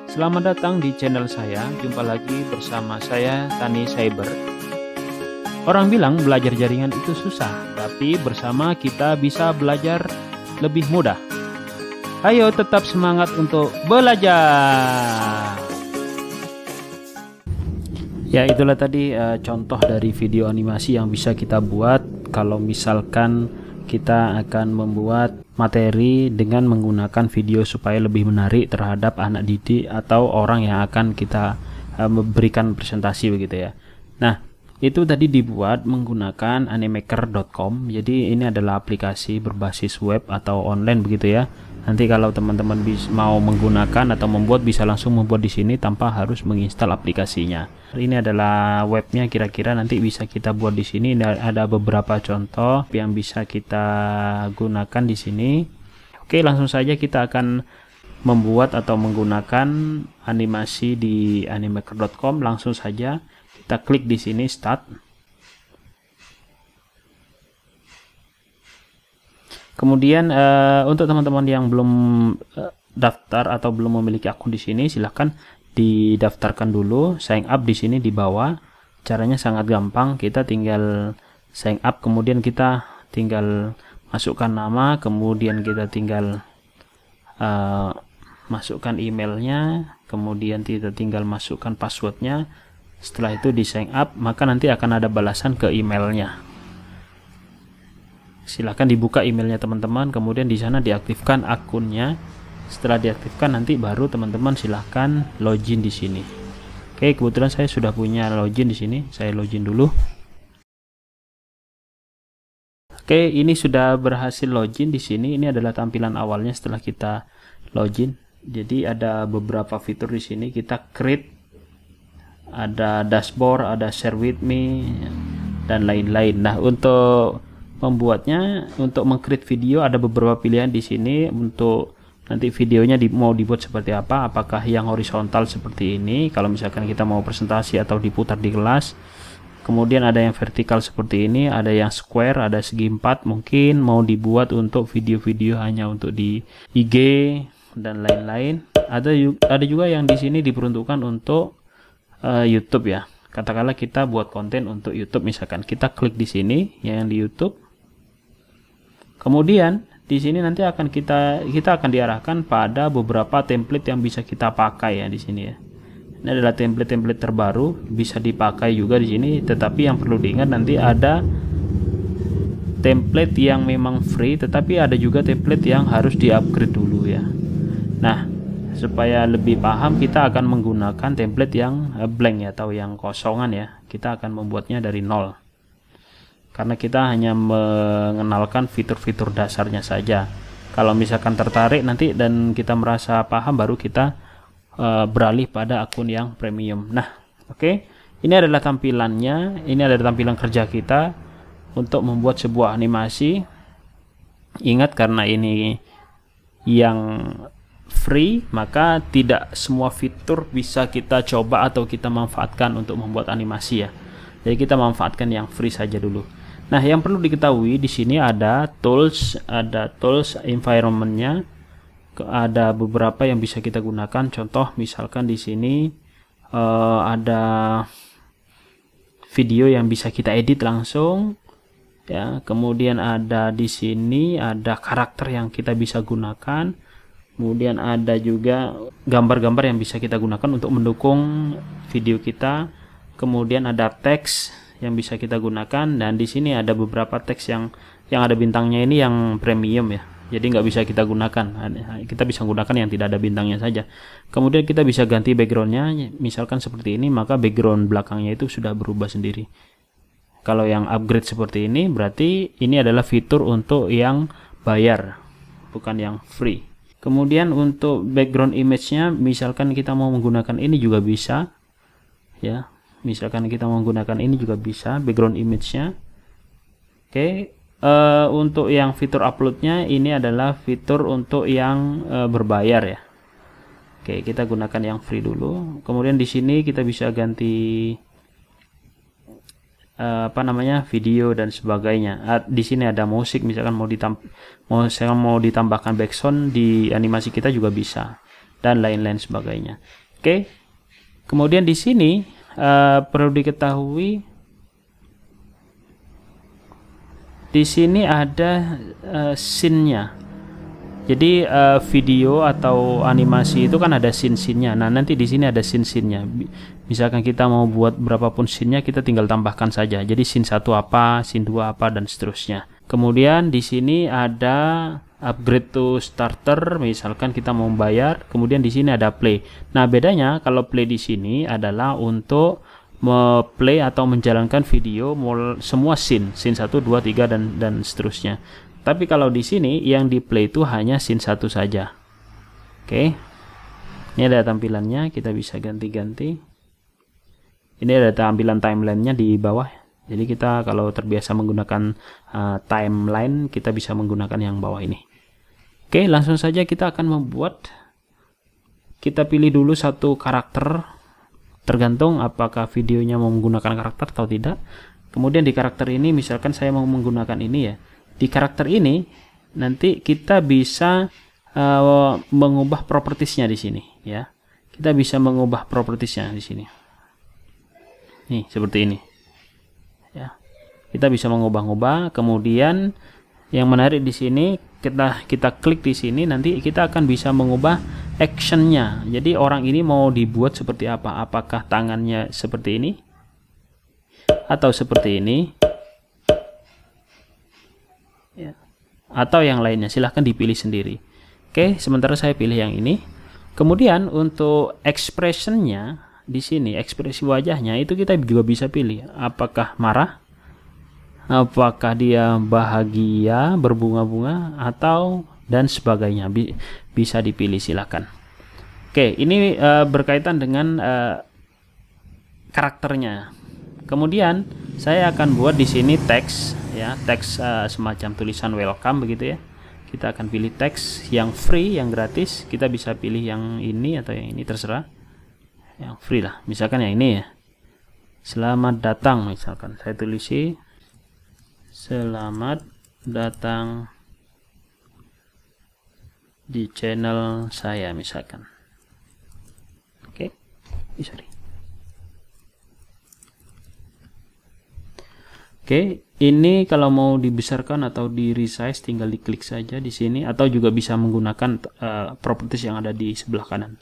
Selamat datang di channel saya. Jumpa lagi bersama saya, Tani Cyber. Orang bilang belajar jaringan itu susah, tapi bersama kita bisa belajar lebih mudah. Ayo tetap semangat untuk belajar. Ya, itulah tadi contoh dari video animasi yang bisa kita buat kalau misalkan kita akan membuat materi dengan menggunakan video supaya lebih menarik terhadap anak didik atau orang yang akan kita berikan presentasi begitu ya. Nah, itu tadi dibuat menggunakan animaker.com. Jadi ini adalah aplikasi berbasis web atau online begitu ya. Nanti kalau teman-teman mau menggunakan atau membuat, bisa langsung membuat di sini tanpa harus menginstal aplikasinya. Ini adalah webnya, kira-kira nanti bisa kita buat di sini. Ada beberapa contoh yang bisa kita gunakan di sini. Oke, langsung saja kita akan membuat atau menggunakan animasi di animaker.com. Langsung saja kita klik di sini start. Kemudian untuk teman-teman yang belum daftar atau belum memiliki akun di sini, silahkan didaftarkan dulu, sign up di sini di bawah. Caranya sangat gampang, kita tinggal sign up, kemudian kita tinggal masukkan nama, kemudian kita tinggal masukkan emailnya, kemudian kita tinggal masukkan passwordnya. Setelah itu di sign up, maka nanti akan ada balasan ke emailnya. Silahkan dibuka emailnya teman-teman, kemudian di sana diaktifkan akunnya. Setelah diaktifkan nanti baru teman-teman silahkan login di sini. Oke, kebetulan saya sudah punya login di sini. Saya login dulu. Oke, ini sudah berhasil login di sini. Ini adalah tampilan awalnya setelah kita login. Jadi ada beberapa fitur di sini. Kita create, ada dashboard, ada share with me, dan lain-lain. Nah, untuk membuatnya, untuk meng-create video ada beberapa pilihan di sini. Untuk nanti videonya mau dibuat seperti apa, apakah yang horizontal seperti ini kalau misalkan kita mau presentasi atau diputar di kelas, kemudian ada yang vertikal seperti ini, ada yang square, ada segi 4, mungkin mau dibuat untuk video-video hanya untuk di IG dan lain-lain. Ada juga yang di sini diperuntukkan untuk YouTube ya. Katakanlah kita buat konten untuk YouTube, misalkan kita klik di sini yang di YouTube. Kemudian di sini nanti akan kita akan diarahkan pada beberapa template yang bisa kita pakai ya di sini ya. Ini adalah template-template terbaru, bisa dipakai juga di sini, tetapi yang perlu diingat nanti ada template yang memang free, tetapi ada juga template yang harus di-upgrade dulu ya. Nah, supaya lebih paham, kita akan menggunakan template yang blank ya, atau yang kosongan ya. Kita akan membuatnya dari nol, karena kita hanya mengenalkan fitur-fitur dasarnya saja. Kalau misalkan tertarik nanti dan kita merasa paham, baru kita beralih pada akun yang premium. Nah, oke. Ini adalah tampilannya. Ini adalah tampilan kerja kita untuk membuat sebuah animasi. Ingat, karena ini yang free, maka tidak semua fitur bisa kita coba atau kita manfaatkan untuk membuat animasi ya. Jadi kita manfaatkan yang free saja dulu. Nah, yang perlu diketahui di sini ada tools environment-nya, ada beberapa yang bisa kita gunakan. Contoh misalkan di sini ada video yang bisa kita edit langsung ya. Kemudian ada di sini ada karakter yang kita bisa gunakan. Kemudian ada juga gambar-gambar yang bisa kita gunakan untuk mendukung video kita. Kemudian ada teks yang bisa kita gunakan, dan di sini ada beberapa teks yang ada bintangnya, ini yang premium ya. Jadi nggak bisa kita gunakan. Kita bisa gunakan yang tidak ada bintangnya saja. Kemudian kita bisa ganti backgroundnya, misalkan seperti ini, maka background belakangnya itu sudah berubah sendiri. Kalau yang upgrade seperti ini, berarti ini adalah fitur untuk yang bayar, bukan yang free. Kemudian untuk background image-nya, misalkan kita mau menggunakan ini juga bisa ya. Misalkan kita menggunakan ini juga bisa background image-nya. Oke, untuk yang fitur upload-nya, ini adalah fitur untuk yang berbayar ya. Oke, kita gunakan yang free dulu. Kemudian di sini kita bisa ganti video dan sebagainya. Di sini ada musik, misalkan mau ditambahkan background di animasi kita juga bisa. dan lain-lain sebagainya. Oke. Kemudian di sini perlu diketahui di sini ada scene-nya. Jadi video atau animasi itu kan ada scene-scene-nya. Nah, nanti di sini ada scene-scene-nya. Misalkan kita mau buat berapapun scene-nya, kita tinggal tambahkan saja. Jadi scene 1 apa, scene 2 apa, dan seterusnya. Kemudian di sini ada upgrade to starter, misalkan kita mau bayar. Kemudian di sini ada play. Nah, bedanya kalau play di sini adalah untuk play atau menjalankan video semua scene 1, 2, 3 dan seterusnya. Tapi kalau di sini yang di play itu hanya scene 1 saja. Oke. Ini ada tampilannya, kita bisa ganti-ganti. Ini ada tampilan timelinenya di bawah. Jadi kita kalau terbiasa menggunakan timeline, kita bisa menggunakan yang bawah ini. Oke, langsung saja kita akan membuat. Kita pilih dulu satu karakter. Tergantung apakah videonya mau menggunakan karakter atau tidak. Kemudian di karakter ini, misalkan saya mau menggunakan ini ya. Di karakter ini nanti kita bisa mengubah propertiesnya di sini ya. Kita bisa mengubah propertiesnya di sini. Nih seperti ini. Ya. Kita bisa mengubah-ubah. Kemudian yang menarik di sini kita klik di sini, nanti kita akan bisa mengubah actionnya. Jadi orang ini mau dibuat seperti apa? Apakah tangannya seperti ini atau seperti ini? Ya. Atau yang lainnya, silahkan dipilih sendiri. Oke, sementara saya pilih yang ini. Kemudian untuk expressionnya di sini, ekspresi wajahnya itu kita juga bisa pilih. Apakah marah, apakah dia bahagia, berbunga-bunga, atau dan sebagainya. Bisa dipilih, silahkan. Oke, ini berkaitan dengan karakternya. Kemudian saya akan buat di sini teks ya, teks semacam tulisan welcome begitu ya. Kita akan pilih teks yang free, yang gratis. Kita bisa pilih yang ini atau yang ini, terserah. Yang free lah, misalkan yang ini ya. Selamat datang, misalkan saya tulisi selamat datang di channel saya misalkan. Oke, sorry. Oke, ini kalau mau dibesarkan atau di resize tinggal diklik saja di sini, atau juga bisa menggunakan properties yang ada di sebelah kanan.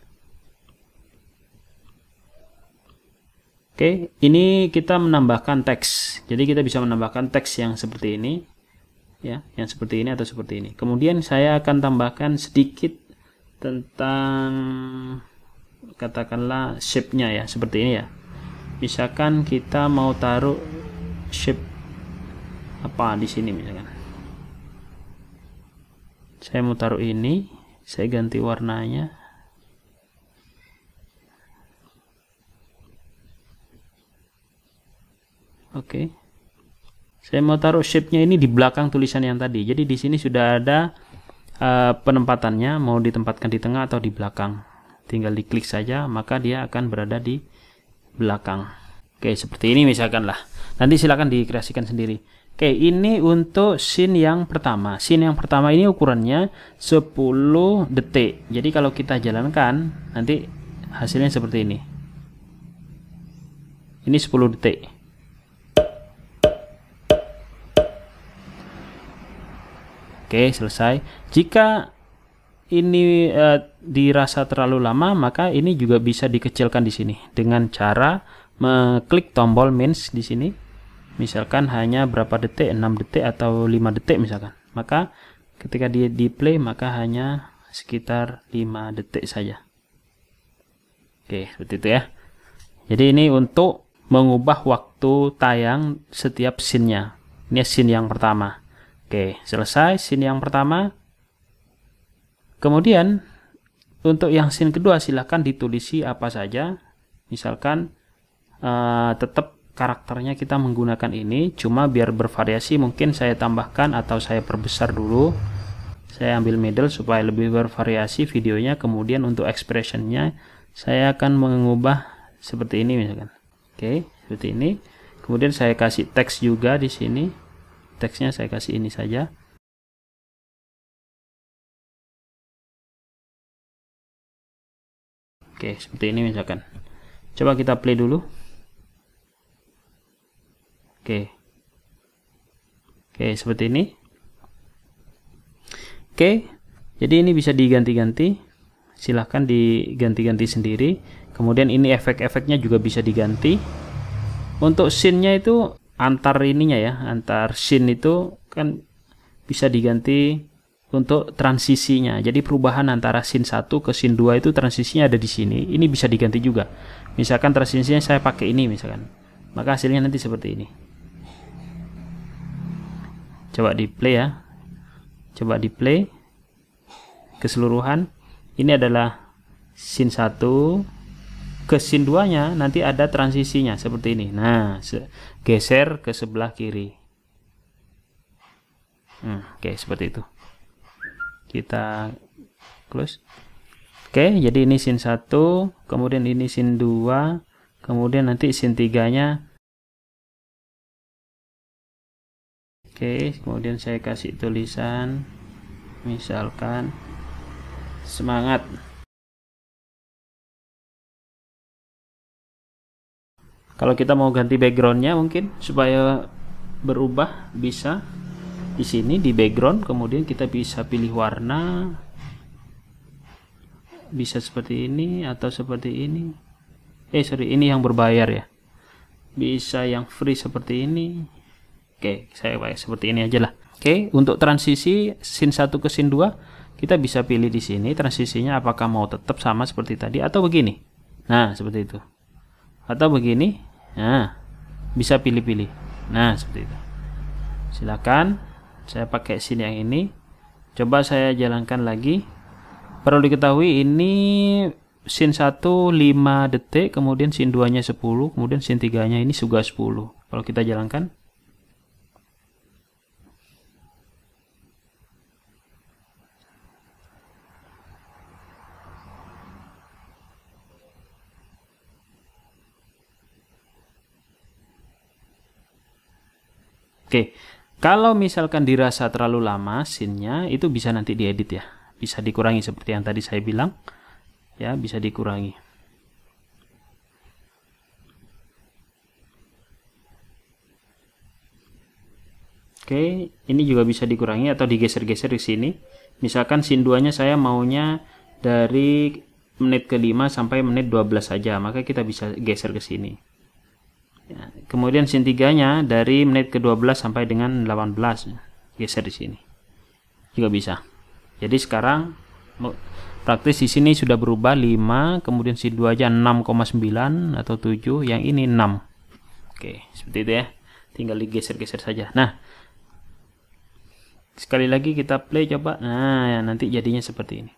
Oke, ini kita menambahkan teks. Jadi kita bisa menambahkan teks yang seperti ini, ya, yang seperti ini atau seperti ini. Kemudian saya akan tambahkan sedikit tentang katakanlah shape-nya ya, seperti ini ya. Misalkan kita mau taruh shape apa di sini misalkan. Saya mau taruh ini, saya ganti warnanya. Oke. Saya mau taruh shape-nya ini di belakang tulisan yang tadi. Jadi di sini sudah ada penempatannya, mau ditempatkan di tengah atau di belakang. Tinggal diklik saja, maka dia akan berada di belakang. Oke, seperti ini misalkan lah. Nanti silakan dikreasikan sendiri. Oke, ini untuk scene yang pertama. Scene yang pertama ini ukurannya 10 detik. Jadi kalau kita jalankan, nanti hasilnya seperti ini. Ini 10 detik. Oke, selesai. Jika ini dirasa terlalu lama, maka ini juga bisa dikecilkan di sini dengan cara mengklik tombol minus di sini. Misalkan hanya berapa detik, 6 detik atau 5 detik misalkan. Maka ketika dia di play maka hanya sekitar 5 detik saja. Oke, seperti itu ya. Jadi ini untuk mengubah waktu tayang setiap scene-nya. Ini scene yang pertama. Oke, selesai scene yang pertama. Kemudian untuk yang scene kedua silahkan ditulisi apa saja. Misalkan tetap karakternya kita menggunakan ini, cuma biar bervariasi mungkin saya tambahkan atau saya perbesar dulu. Saya ambil middle supaya lebih bervariasi videonya. Kemudian untuk expressionnya saya akan mengubah seperti ini misalkan. Oke, seperti ini. Kemudian saya kasih teks juga di sini. Teksnya saya kasih ini saja. Oke, seperti ini misalkan. Coba kita play dulu. Oke. Oke, seperti ini. Oke, jadi ini bisa diganti-ganti. Silahkan diganti-ganti sendiri. Kemudian ini efek-efeknya juga bisa diganti. Untuk scene-nya itu antar ininya ya, antar scene itu kan bisa diganti untuk transisinya. Jadi perubahan antara scene 1 ke scene 2 itu transisinya ada di sini. Ini bisa diganti juga. Misalkan transisinya saya pakai ini misalkan. Maka hasilnya nanti seperti ini. Coba di play ya. Coba di play keseluruhan. Ini adalah scene 1 ke scene 2 nya nanti ada transisinya seperti ini. Nah, geser ke sebelah kiri. Oke, seperti itu. Kita close. Oke, jadi ini scene 1, kemudian ini scene 2, kemudian nanti scene 3 nya. Oke, kemudian saya kasih tulisan misalkan semangat. Kalau kita mau ganti backgroundnya mungkin supaya berubah bisa di sini di background, kemudian kita bisa pilih warna, bisa seperti ini atau seperti ini. Ini yang berbayar ya. Bisa yang free seperti ini. Oke, saya pakai seperti ini aja lah. Oke, untuk transisi scene 1 ke scene 2 kita bisa pilih di sini transisinya apakah mau tetap sama seperti tadi atau begini. Nah, seperti itu. Atau begini. Nah, bisa pilih-pilih. Nah, seperti itu. Silakan. Saya pakai scene yang ini. Coba saya jalankan lagi. Perlu diketahui ini scene 1 5 detik, kemudian scene 2 nya 10, kemudian scene 3 nya ini juga 10. Kalau kita jalankan. Oke, kalau misalkan dirasa terlalu lama scene-nya, itu bisa nanti diedit ya. Bisa dikurangi seperti yang tadi saya bilang. Ya, bisa dikurangi. Oke, ini juga bisa dikurangi atau digeser-geser di sini. Misalkan scene 2-nya saya maunya dari menit ke-5 sampai menit 12 saja, maka kita bisa geser ke sini. Ya, kemudian scene 3-nya dari menit ke-12 sampai dengan 18, geser di sini juga bisa. Jadi sekarang praktis di sini sudah berubah 5, kemudian scene 2 aja 6,9 atau 7, yang ini 6. Oke, seperti itu ya. Tinggal digeser-geser saja. Nah, sekali lagi kita play coba. Nah, ya, nanti jadinya seperti ini.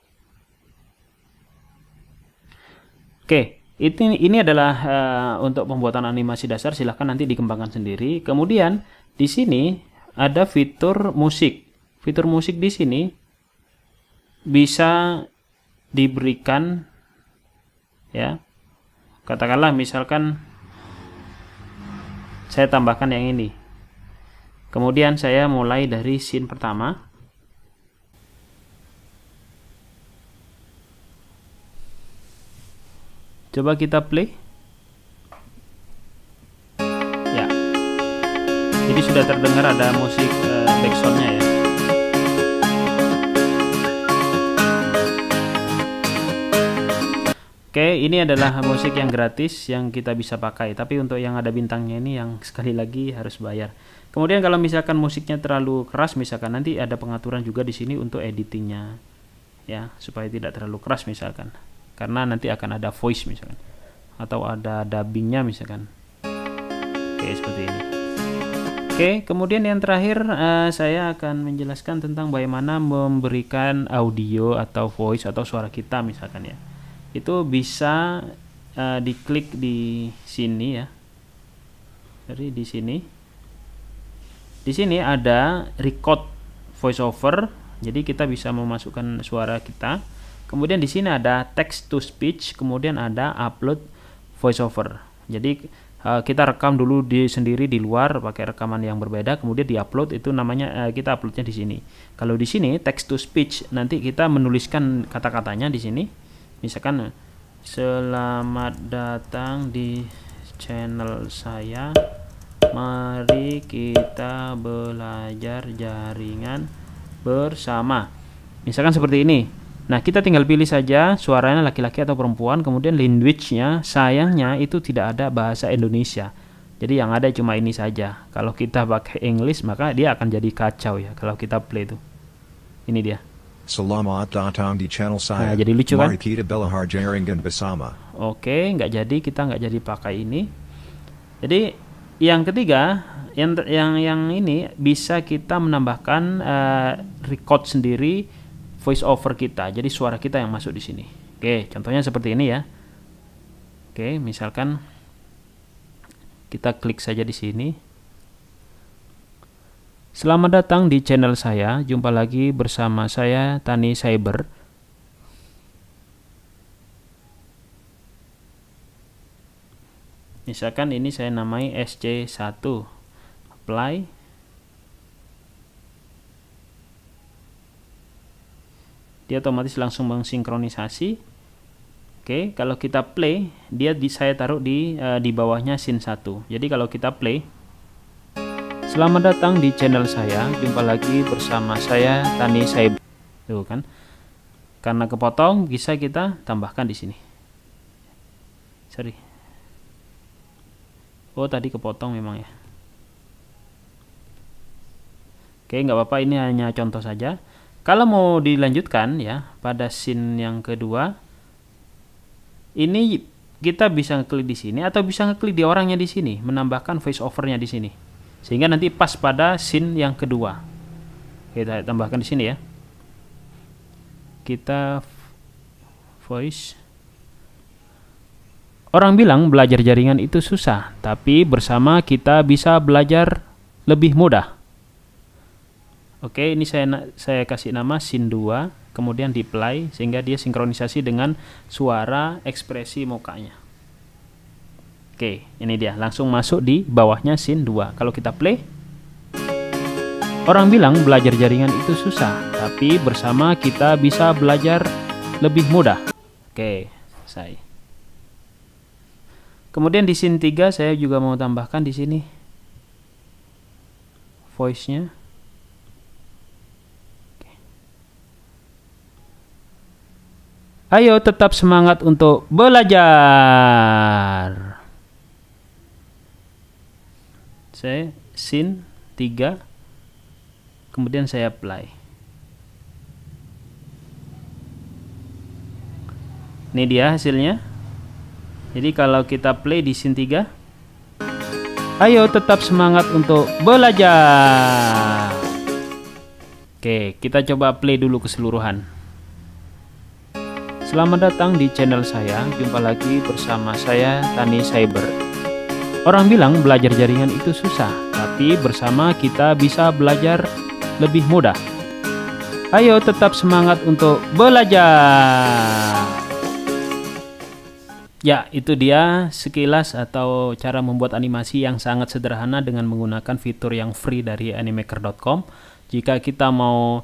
Oke. Ini adalah untuk pembuatan animasi dasar, silahkan nanti dikembangkan sendiri. Kemudian di sini ada fitur musik. Fitur musik di sini bisa diberikan ya. Katakanlah misalkan saya tambahkan yang ini. Kemudian saya mulai dari scene pertama. Coba kita play. Ya. Jadi sudah terdengar ada musik backsoundnya ya. Oke, ini adalah musik yang gratis yang kita bisa pakai. Tapi untuk yang ada bintangnya ini yang sekali lagi harus bayar. Kemudian kalau misalkan musiknya terlalu keras, misalkan nanti ada pengaturan juga di sini untuk editingnya. Ya, supaya tidak terlalu keras misalkan. Karena nanti akan ada voice misalkan, atau ada dubbingnya misalkan. Oke, seperti ini. Oke, kemudian yang terakhir saya akan menjelaskan tentang bagaimana memberikan audio atau voice atau suara kita misalkan ya. Itu bisa diklik di sini ya. Jadi di sini. Di sini ada record voiceover. Jadi kita bisa memasukkan suara kita. Kemudian di sini ada text to speech, kemudian ada upload voiceover. Jadi kita rekam dulu sendiri di luar pakai rekaman yang berbeda, kemudian diupload, itu namanya kita uploadnya di sini. Kalau di sini text to speech, nanti kita menuliskan kata-katanya di sini. Misalkan Selamat datang di channel saya. Mari kita belajar jaringan bersama. Misalkan seperti ini. Nah, kita tinggal pilih saja suaranya laki-laki atau perempuan, kemudian language-nya, sayangnya itu tidak ada bahasa Indonesia. Jadi yang ada cuma ini saja. Kalau kita pakai English, maka dia akan jadi kacau ya kalau kita play itu. Ini dia. Selamat datang di channel saya. Nah, jadi lucu kan? Mari kita belajar jaringan bersama. Oke, nggak jadi, kita nggak jadi pakai ini. Jadi yang ketiga, yang ini bisa kita menambahkan record sendiri voice over kita. Jadi suara kita yang masuk di sini. Oke, contohnya seperti ini ya. Oke, misalkan kita klik saja di sini. Selamat datang di channel saya. Jumpa lagi bersama saya Tani Cyber. Misalkan ini saya namai SC1. Apply. Dia otomatis langsung mensinkronisasi. Oke, kalau kita play, saya taruh di bawahnya scene 1. Jadi kalau kita play, selamat datang di channel saya. Jumpa lagi bersama saya Tani Cyber. Tuh kan. Karena kepotong, bisa kita tambahkan di sini. Sorry. Oh, tadi kepotong memang ya. Oke, nggak apa-apa, ini hanya contoh saja. Kalau mau dilanjutkan ya, pada scene yang kedua, ini kita bisa ngeklik di sini atau bisa ngeklik di orangnya di sini, menambahkan voice overnya di sini. Sehingga nanti pas pada scene yang kedua. Kita tambahkan di sini ya. Kita voice. Orang bilang belajar jaringan itu susah, tapi bersama kita bisa belajar lebih mudah. Oke, ini saya kasih nama scene 2, kemudian di play sehingga dia sinkronisasi dengan suara ekspresi mukanya. Oke, ini dia langsung masuk di bawahnya scene 2. Kalau kita play, orang bilang belajar jaringan itu susah, tapi bersama kita bisa belajar lebih mudah. Oke, selesai. Kemudian di scene 3 saya juga mau tambahkan di sini voice-nya. Ayo tetap semangat untuk belajar. Saya scene 3, kemudian saya play. Ini dia hasilnya. Jadi kalau kita play di scene 3, ayo tetap semangat untuk belajar. Oke, kita coba play dulu keseluruhan. Selamat datang di channel saya. Jumpa lagi bersama saya Tani Cyber. Orang bilang belajar jaringan itu susah, tapi bersama kita bisa belajar lebih mudah. Ayo tetap semangat untuk belajar. Ya, itu dia sekilas atau cara membuat animasi yang sangat sederhana dengan menggunakan fitur yang free dari animaker.com. Jika kita mau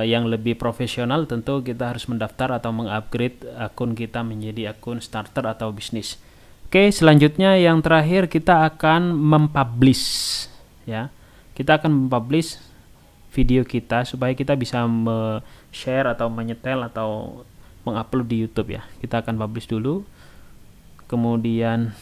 yang lebih profesional, tentu kita harus mendaftar atau mengupgrade akun kita menjadi akun starter atau bisnis. Oke, selanjutnya yang terakhir kita akan mempublish ya. Kita akan mempublish video kita supaya kita bisa share atau menyetel atau mengupload di YouTube ya. Kita akan publish dulu. Kemudian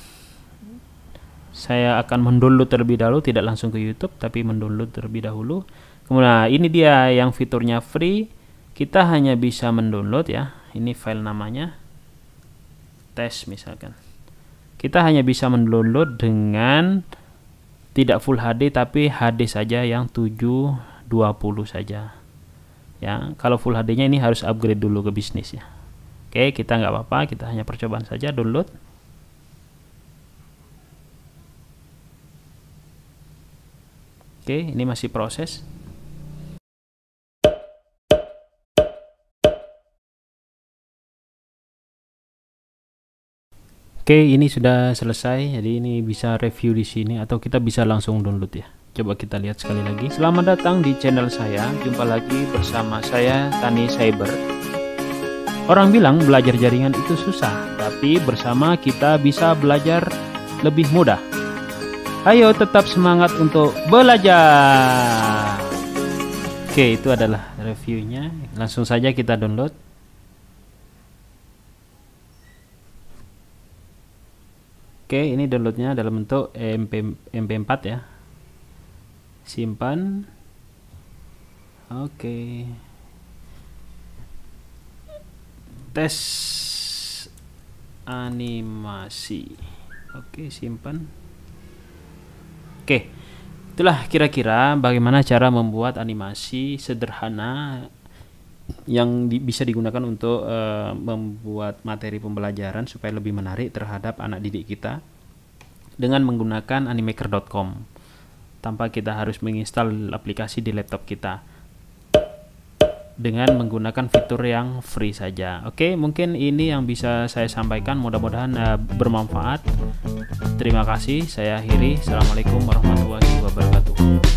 saya akan mendownload terlebih dahulu, tidak langsung ke YouTube tapi mendownload terlebih dahulu. Kemudian ini dia yang fiturnya free. Kita hanya bisa mendownload ya. Ini file namanya tes misalkan. Kita hanya bisa mendownload dengan tidak full HD tapi HD saja yang 720 saja. Ya, kalau full HD-nya ini harus upgrade dulu ke bisnis ya. Oke, kita nggak apa-apa, kita hanya percobaan saja download. Oke, ini masih proses. Oke, ini sudah selesai. Jadi ini bisa review di sini atau kita bisa langsung download ya. Coba kita lihat sekali lagi. Selamat datang di channel saya. Jumpa lagi bersama saya Tani Cyber. Orang bilang belajar jaringan itu susah, tapi bersama kita bisa belajar lebih mudah. Ayo tetap semangat untuk belajar. Oke, itu adalah reviewnya. Langsung saja kita download. Oke, ini downloadnya dalam bentuk MP4 ya. Simpan. Oke. Tes animasi. Oke, simpan. Oke. Itulah kira-kira bagaimana cara membuat animasi sederhana yang bisa digunakan untuk membuat materi pembelajaran supaya lebih menarik terhadap anak didik kita dengan menggunakan animaker.com tanpa kita harus menginstal aplikasi di laptop kita, dengan menggunakan fitur yang free saja. Oke, mungkin ini yang bisa saya sampaikan, mudah-mudahan bermanfaat. Terima kasih, saya akhiri. Assalamualaikum warahmatullahi wabarakatuh.